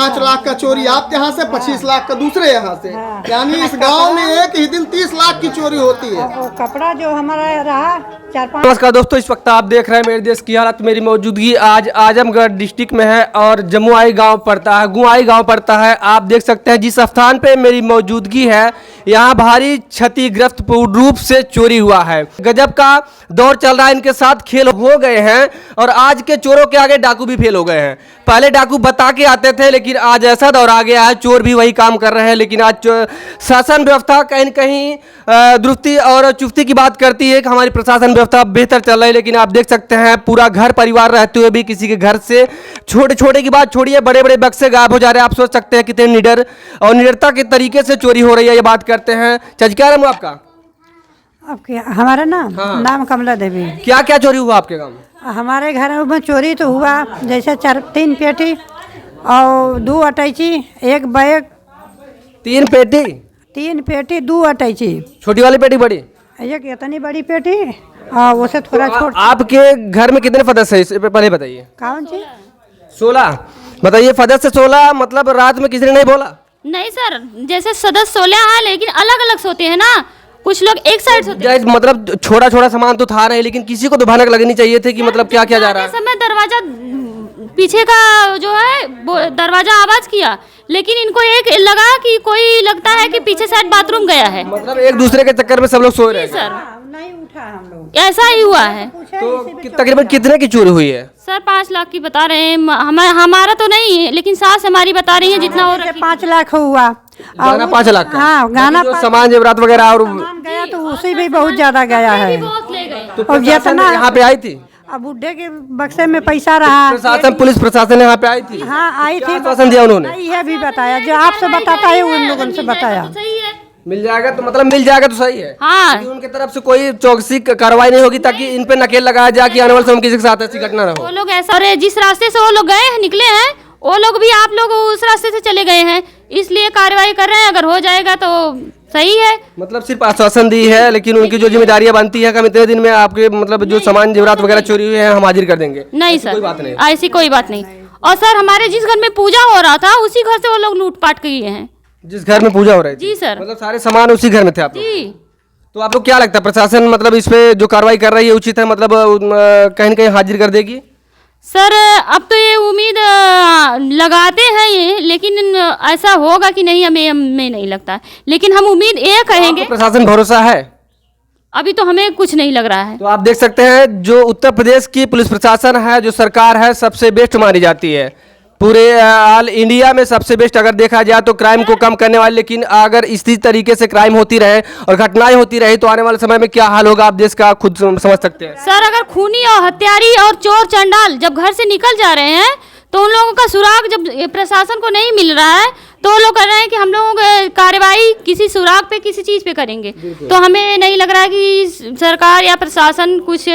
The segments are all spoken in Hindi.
5 लाख का चोरी आपके यहाँ से, 25 लाख का दूसरे यहाँ से, यानी इस गांव में एक ही दिन 30 लाख की चोरी होती है। कपड़ा जो हमारा रहा 4-5। नमस्कार दोस्तों, इस वक्त आप देख रहे हैं मेरे देश की हालत। मेरी मौजूदगी आज आजमगढ़ डिस्ट्रिक्ट में है और जमुआई गांव पड़ता है, गुआई गांव पड़ता है। आप देख सकते हैं जिस स्थान पे मेरी मौजूदगी है यहाँ भारी क्षतिग्रस्त पूर्ण रूप से चोरी हुआ है। गजब का दौर चल रहा है, इनके साथ खेल हो गए हैं और आज के चोरों के आगे डाकू भी फेल हो गए हैं। पहले डाकू बता के आते थे, लेकिन आज ऐसा दौर आ गया है चोर भी वही काम कर रहे हैं। लेकिन आज शासन व्यवस्था कहीं न कहीं दुरुस्ती और चुस्ती की बात करती है कि हमारी प्रशासन व्यवस्था बेहतर चल रही है। लेकिन आप देख सकते हैं पूरा घर परिवार रहते हुए भी किसी के घर से छोटे छोटे की बात छोड़िए, बड़े बड़े बक्से गायब हो जा रहे हैं। आप सोच सकते हैं कितने निडर और निडरता के तरीके से चोरी हो रही है। ये बात करते हैं। चाची क्या नाम है आपका? आपके हमारा नाम नाम कमला देवी। क्या क्या चोरी हुआ आपके गाँव में? हमारे घर में चोरी तो हुआ जैसे 3 पेटी और 2 अटैची, 1 बैग। 3 पेटी? 3 पेटी 2 अटैची। छोटी वाली पेटी बड़ी? एक इतनी बड़ी पेटी और उसे थोड़ा छोट। आपके घर में कितने सदस्य है इस पे पहले बताइए। कौन सी? 16 बताइए। सदस्य 16 मतलब रात में किसी ने नहीं बोला? नहीं सर, जैसे सदस्य 16 हैं लेकिन अलग अलग सोते हैं ना, कुछ लोग एक साइड सोते हैं। मतलब छोटा छोटा सामान तो था नहीं, लेकिन किसी को तो भनक लगनी चाहिए थी कि मतलब क्या किया जा रहा है। समय दरवाजा पीछे का जो है वो दरवाजा आवाज किया, लेकिन इनको एक लगा कि कोई लगता है कि पीछे साइड बाथरूम गया है। मतलब एक दूसरे के चक्कर में सब लोग सो रहे हैं। सर नहीं उठा हम लोग, ऐसा ही हुआ है। तो तकरीबन कितने की चोरी हुई है? सर 5 लाख की बता रहे हैं। हमारा तो नहीं है, लेकिन सास हमारी बता रही है जितना हो रहा है। 5 लाख हुआ। गाना 5 लाख का? हाँ, गाना सामान जेवरात वगैरह और गया तो उसी भी बहुत ज्यादा गया है। बहुत ले गए। तो प्रशासन यहाँ पे आई थी? अब बुढ़े के बक्से में पैसा रहा। प्रशासन पुलिस प्रशासन यहाँ पे आई थी? हाँ आई थी। आश्वासन दिया उन्होंने? यह भी बताया जो आपसे बताता है उन लोगों से बताया। सही है, मिल जाएगा तो मतलब मिल जाएगा तो सही है। हाँ। कि उनकी तरफ से कोई चौकसी कार्रवाई नहीं होगी ताकि इन पे नकेल लगाया जाए कि आने वाले समय किसी के साथ ऐसी घटना न हो। वो लोग ऐसा, और जिस रास्ते से वो लोग गए हैं निकले हैं, वो लोग भी आप लोग उस रास्ते से चले गए हैं, इसलिए कार्रवाई कर रहे हैं। अगर हो जाएगा तो सही है। मतलब सिर्फ आश्वासन दी है, लेकिन उनकी जो जिम्मेदारियां बनती है कि हम इतने दिन में आपके मतलब जो सामान जेवरात वगैरह चोरी हुए हैं हम हाजिर कर देंगे। नहीं सर, कोई बात नहीं, ऐसी कोई बात नहीं। और सर हमारे जिस घर में पूजा हो रहा था उसी घर से वो लोग लूटपाट किए हैं। जिस घर में पूजा हो रही थी? जी सर। मतलब सारे सामान उसी घर में थे आप लोग? जी। तो आप लोग क्या लगता है प्रशासन मतलब इस पे जो कार्रवाई कर रही है उचित है, मतलब कहीं न कहीं हाजिर कर देगी? सर अब तो ये उम्मीद लगाते हैं ये, लेकिन ऐसा होगा कि नहीं हमें नहीं लगता। लेकिन हम उम्मीद ये कहेंगे, प्रशासन भरोसा है? अभी तो हमें कुछ नहीं लग रहा है। तो आप देख सकते हैं जो उत्तर प्रदेश की पुलिस प्रशासन है, जो सरकार है, सबसे बेस्ट मानी जाती है पूरे ऑल इंडिया में। सबसे बेस्ट अगर देखा जाए तो क्राइम को कम करने वाले। लेकिन अगर इसी तरीके से क्राइम होती रहे और घटनाएं होती रही तो आने वाले समय में क्या हाल होगा आप देश का खुद समझ सकते हैं। सर अगर खूनी और हत्यारी और चोर चंडाल जब घर से निकल जा रहे हैं तो उन लोगों का सुराग जब प्रशासन को नहीं मिल रहा है तो वो लोग कर रहे हैं कि हम लोग कार्रवाई किसी सुराग पे किसी चीज़ पे करेंगे। तो हमें नहीं लग रहा है कि सरकार या प्रशासन कुछ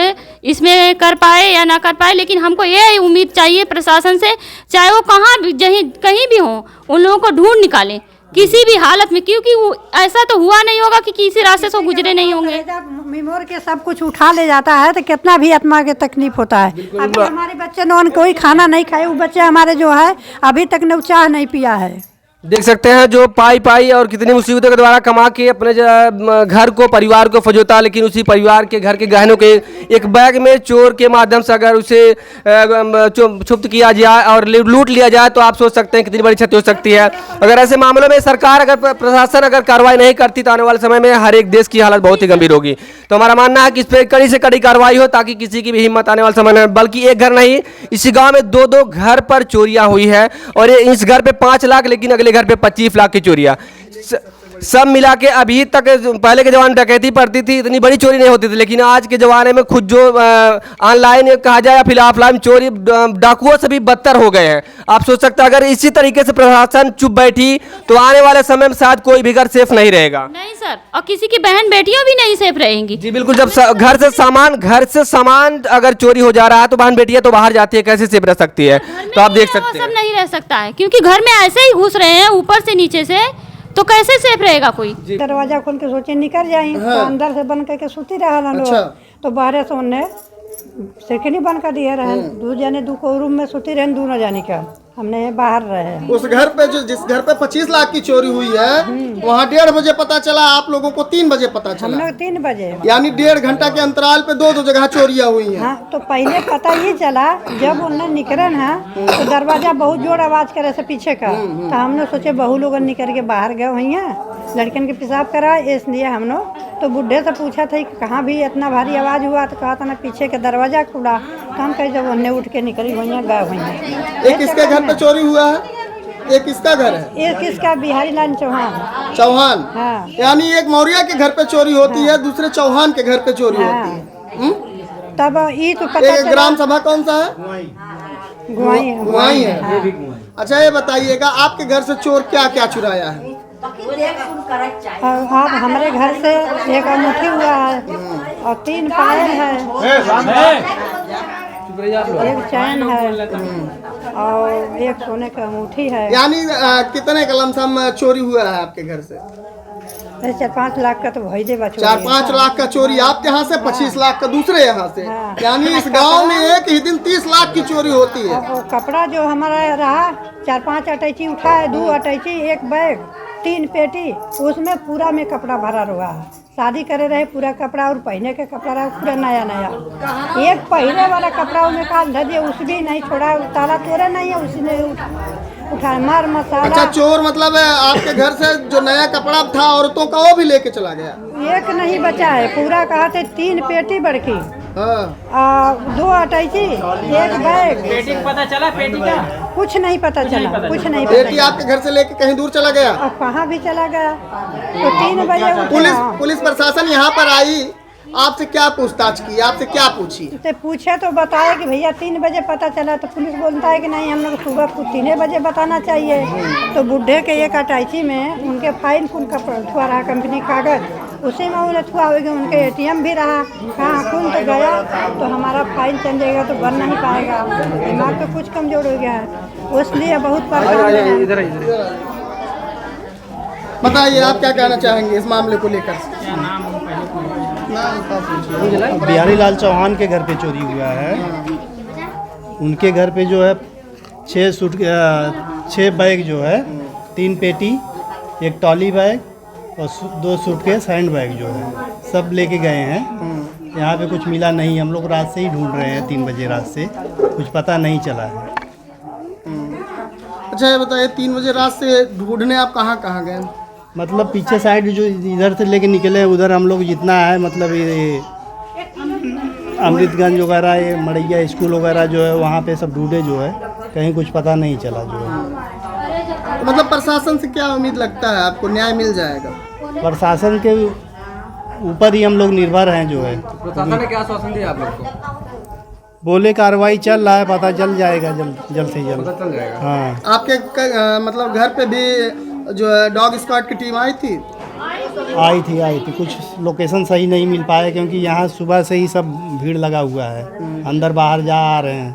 इसमें कर पाए या ना कर पाए। लेकिन हमको ये उम्मीद चाहिए प्रशासन से, चाहे वो कहीं भी हो, उन लोगों को ढूंढ निकालें किसी भी हालत में, क्योंकि ऐसा तो हुआ नहीं होगा कि किसी रास्ते से गुजरे नहीं होंगे। मिमोर के सब कुछ उठा ले जाता है तो कितना भी आत्मा के तकलीफ होता है। अभी हमारे बच्चे ने कोई खाना नहीं खाए, वो बच्चे हमारे जो है अभी तक ने चाय नहीं पिया है। देख सकते हैं जो पाई और कितनी मुसीबतों के द्वारा कमा के अपने घर को परिवार को फजोता, लेकिन उसी परिवार के घर के गहनों के एक बैग में चोर के माध्यम से अगर उसे छुप्त किया जाए और लूट लिया जाए तो आप सोच सकते हैं कितनी बड़ी क्षति हो सकती है। अगर ऐसे मामलों में सरकार अगर प्रशासन अगर कार्रवाई नहीं करती तो आने वाले समय में हर एक देश की हालत बहुत ही गंभीर होगी। तो हमारा मानना है कि इस पर कड़ी से कड़ी कार्रवाई हो ताकि किसी की भी हिम्मत आने वाले समय में, बल्कि एक घर नहीं इसी गाँव में 2 घर पर चोरियाँ हुई है और इस घर पे 5 लाख, लेकिन अगले घर पे 25 लाख की चोरियां। सब मिला के अभी तक पहले के जमाने डकैती पड़ती थी, इतनी बड़ी चोरी नहीं होती थी, लेकिन आज के ज़माने में खुद जो ऑनलाइन कहा जाए या फिर ऑफलाइन चोरी डाकुओं से भी बदतर हो गए हैं। आप सोच सकते हैं अगर इसी तरीके से प्रशासन चुप बैठी तो आने वाले समय में शायद कोई भी घर सेफ नहीं रहेगा। नहीं सर, और किसी की बहन बेटियां भी नहीं सेफ रहेंगी। जी बिल्कुल, जब घर से सामान अगर चोरी हो जा रहा है तो बहन बेटियां तो बाहर जाती है, कैसे सेफ रह सकती है? तो आप देख सकते हैं सब नहीं रह सकता है, क्योंकि घर में ऐसे ही घुस रहे हैं ऊपर से नीचे से, तो कैसे सेफ रहेगा कोई? दरवाजा खोल के सोचे निकल जाए तो अंदर से बंद करके सुती रहा लोग। तो बाहर से उन्हें सेकंड बंद कर दिया रहे। 2 जने 2 रूम में सुती रहे, दोनों जाने का हमने बाहर रहे। उस घर पे जिस घर पे 25 लाख की चोरी हुई है वहाँ 1:30 बजे पता चला, आप लोगों को 3 बजे पता हम चला, लोग 3 बजे। यानी 1.5 घंटा के अंतराल पे दो जगह चोरियां हुई हैं। हाँ, तो पहले पता ये चला जब उन्हें निकलन है तो दरवाजा बहुत जोर आवाज करे से पीछे का, तो हम लोग सोचे बहू लोग निकल के बाहर गए हुई हैं, लड़कन के पेशाब करा, इसलिए हम लोग तो बुढ़े से पूछा था कि कहाँ भी इतना भारी आवाज़ हुआ, तो कहा था ना पीछे के दरवाजा खुला, तो हम कहीं जब उन्हें उठ के निकली हुई हैं गए हुई हैं। एक किसके घर पे चोरी हुआ है, एक किसका घर है? एक किसका, बिहारी लाल चौहान। चौहान। हाँ। यानी एक मौर्य के घर पे चोरी होती है, दूसरे चौहान के घर पे चोरी होती है। तब ये तो पता एक ग्राम सभा कौन सा है? गुआई है। अच्छा ये बताइएगा आपके घर से चोर क्या क्या चुराया है? अब हमारे घर से एक अंगूठी हुआ है और 3 पायल है, एक चैन है और एक सोने का अंगूठी है। यानी कितने का लमसम चोरी हुआ है आपके घर से? 4-5 लाख का तो भई दे बच्चों। 4-5 लाख का चोरी आपके यहाँ से, 25 लाख का दूसरे यहाँ से, हाँ। यानी इस गांव में एक ही दिन 30 लाख की चोरी होती है। अब वो कपड़ा जो हमारा रहा 4-5 अटैची उठा है, 2 अटैची, 1 बैग, 3 पेटी, उसमें पूरा में कपड़ा भरा हुआ है। शादी करे रहे पूरा कपड़ा और पहने के कपड़ा रहा पूरा नया नया, एक पहने वाला कपड़ा उन्हें कहा धर दिया, उस भी नहीं छोड़ा, ताला तोड़े नहीं है, उसी ने उठाया मार मसाला। अच्छा चोर मतलब आपके घर से जो नया कपड़ा था औरतों का वो भी लेके चला गया? एक नहीं बचा है, पूरा कहा थे 3 पेटी बड़की, हाँ। 2 अटैची, 1 बैग। पेटी का पता चला? पेटी का कुछ नहीं पता चला, कुछ नहीं बेटी पता। आपके घर से लेके कहीं दूर चला गया? अब कहाँ भी चला गया, तो 3 बजे उठे। पुलिस प्रशासन यहाँ पर आई, आपसे क्या पूछताछ की, आपसे क्या पूछी? तो पूछे तो बताया कि भैया 3 बजे पता चला, तो पुलिस बोलता है कि नहीं हम लोग सुबह को 3 बजे बताना चाहिए। तो बुढ़े के एक अटैची में उनके फाइन कौन का थुआ रहा कंपनी कागज, उसी में उन्हें थुआ हो गया, उनके ATM भी रहा, कहाँ कौन तो गया, तो हमारा फाइन चल जाएगा तो बन नहीं पाएगा, दिमाग तो कुछ कमजोर हो गया है, इसलिए बहुत परेशान है। बताइए आप क्या कहना चाहेंगे इस मामले को लेकर? बिहारी लाल चौहान के घर पे चोरी हुआ है। उनके घर पे जो है 6 बैग जो है, 3 पेटी, 1 ट्रॉली बैग और 2 सूटकेस हैंड बैग जो है सब लेके गए हैं। यहाँ पे कुछ मिला नहीं, हम लोग रात से ही ढूंढ रहे हैं, 3 बजे रात से कुछ पता नहीं चला है। अच्छा ये बताइए 3 बजे रात से ढूंढने आप कहाँ कहाँ गए? मतलब पीछे साइड जो इधर से लेके निकले उधर हम लोग जितना है, मतलब ये अमृतगंज वगैरह, ये मड़ैया स्कूल वगैरह जो है वहाँ पे सब ढूंढे जो है, कहीं कुछ पता नहीं चला जो है। मतलब प्रशासन से क्या उम्मीद लगता है आपको, न्याय मिल जाएगा? प्रशासन के ऊपर ही हम लोग निर्भर हैं जो है। प्रशासन ने क्या आश्वासन दिया आप लोग को? बोले कार्रवाई चल रहा है, पता चल जाएगा जल्द से जल्द। पता चल जाएगा। हाँ। आपके मतलब घर पे भी जो है डॉग स्क्वाड की टीम आई थी? आई थी। कुछ लोकेशन सही नहीं मिल पाया क्योंकि यहाँ सुबह से ही सब भीड़ लगा हुआ है, अंदर बाहर जा आ रहे हैं,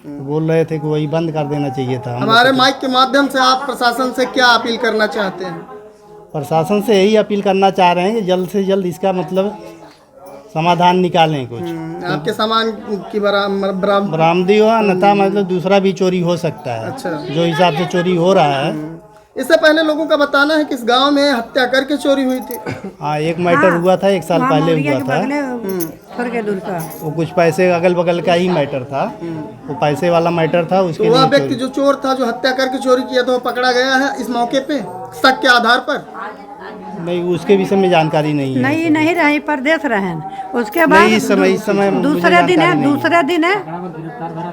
तो बोल रहे थे कि वही बंद कर देना चाहिए था। हमारे माइक के माध्यम से आप प्रशासन से क्या अपील करना चाहते हैं? प्रशासन से यही अपील करना चाह रहे हैं कि जल्द से जल्द इसका मतलब समाधान निकालें कुछ। आपके सामान की बरामदी हो, अन्यथा मतलब दूसरा भी चोरी हो सकता है। अच्छा। जो हिसाब से चोरी हो रहा है। इससे पहले लोगों का बताना है कि इस गांव में हत्या करके चोरी हुई थी। हाँ, एक मैटर हुआ था, 1 साल पहले हुआ था। थोड़े के दूर का वो कुछ पैसे अगल बगल का ही मैटर था, वो पैसे वाला मैटर था, उसके तो वह लिए व्यक्ति जो चोर था, जो हत्या करके चोरी किया था, वो पकड़ा गया है इस मौके पे शक के आधार पर? नहीं, उसके विषय में जानकारी नहीं है। नहीं रहे, परदेश रहे। उसके बाद नहीं, इस समय दूसरे दिन है,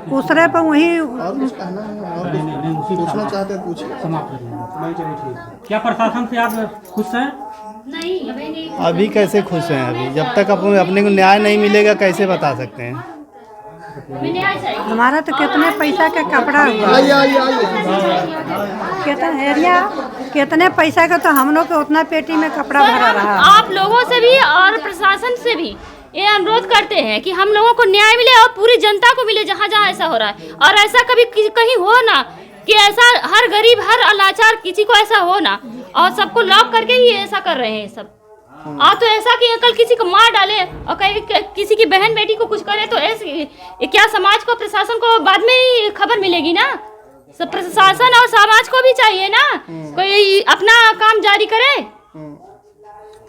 दूसरे पर वही। और कुछ कहना है और कुछ पूछना चाहते हैं पूछिए। क्या प्रशासन से आप खुश हैं? अभी कैसे खुश हैं? अभी जब तक अपने को न्याय नहीं मिलेगा कैसे बता सकते हैं? हमारा तो कितने पैसा का कपड़ा हुआ, कितने पैसा का, तो हम लोग के उतना पेटी में कपड़ा भरा रहा। आप लोगों से भी और प्रशासन से भी ये अनुरोध करते हैं कि हम लोगों को न्याय मिले और पूरी जनता को मिले जहाँ जहाँ ऐसा हो रहा है, और ऐसा कभी कहीं हो ना कि ऐसा हर गरीब हर लाचार किसी को ऐसा हो ना, और सबको लॉक करके ही ऐसा कर रहे हैं सब। तो ऐसा कि कल किसी को मार डाले और कहीं किसी की बहन बेटी को कुछ करे, तो ऐसे क्या समाज को प्रशासन को बाद में ही खबर मिलेगी ना, सब प्रशासन और समाज को भी चाहिए ना कोई अपना काम जारी करे।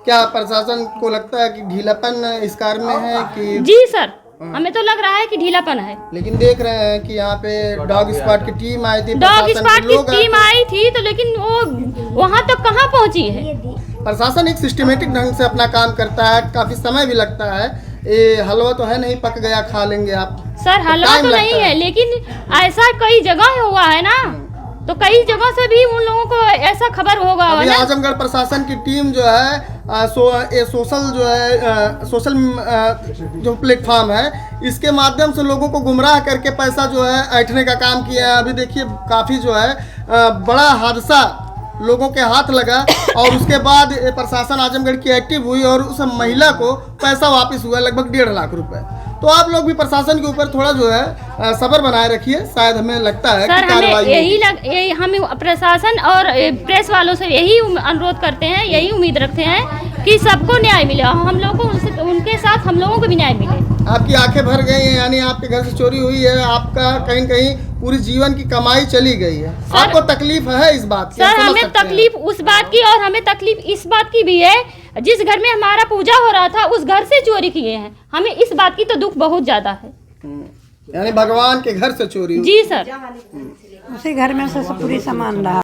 क्या प्रशासन को लगता है कि ढीलापन इस कार्य में है कि? जी सर, हमें तो लग रहा है कि ढीलापन है। लेकिन देख रहे हैं कि यहाँ पे डॉग स्क्वाड की टीम आई थी, डॉग प्रशासन स्क्वाड के की लोग आए टीम थे। आई थी तो लेकिन वो वहाँ तक कहाँ पहुँची है। प्रशासन एक सिस्टमेटिक ढंग से अपना काम करता है, काफी समय भी लगता है। ये हलवा तो है नहीं पक गया खा लेंगे आप। सर हलवा टाइम तो लगता नहीं है। है, लेकिन ऐसा कई जगह हुआ है ना, तो कई जगह से भी उन लोगों को ऐसा खबर होगा अभी ना। आजमगढ़ प्रशासन की टीम जो है सोशल जो है सोशल जो प्लेटफॉर्म है इसके माध्यम से लोगों को गुमराह करके पैसा जो है ऐंठने का काम किया है। अभी देखिए काफ़ी जो है बड़ा हादसा लोगों के हाथ लगा और उसके बाद प्रशासन आजमगढ़ की एक्टिव हुई और उस महिला को पैसा वापस हुआ लगभग 1.5 लाख रुपए। तो आप लोग भी प्रशासन के ऊपर थोड़ा जो है सब्र बनाए रखिए, शायद हमें लगता है सर कि हमें कार्रवाई यही हम प्रशासन और प्रेस वालों से यही अनुरोध करते हैं, यही उम्मीद रखते हैं कि सबको न्याय मिले, हम लोगों को उनके साथ हम लोगों को भी न्याय मिले। आपकी आंखें भर गई हैं, यानी आपके घर से चोरी हुई है, आपका कहीं कहीं पूरी जीवन की कमाई चली गई है। आपको तकलीफ है इस बात की? सर हमें तकलीफ उस बात की और हमें तकलीफ इस बात की भी है, जिस घर में हमारा पूजा हो रहा था उस घर से चोरी किए हैं, हमें इस बात की तो दुख बहुत ज्यादा है। यानी भगवान के घर से चोरी हुई। जी सर, उसी घर में से पूरी सामान रहा।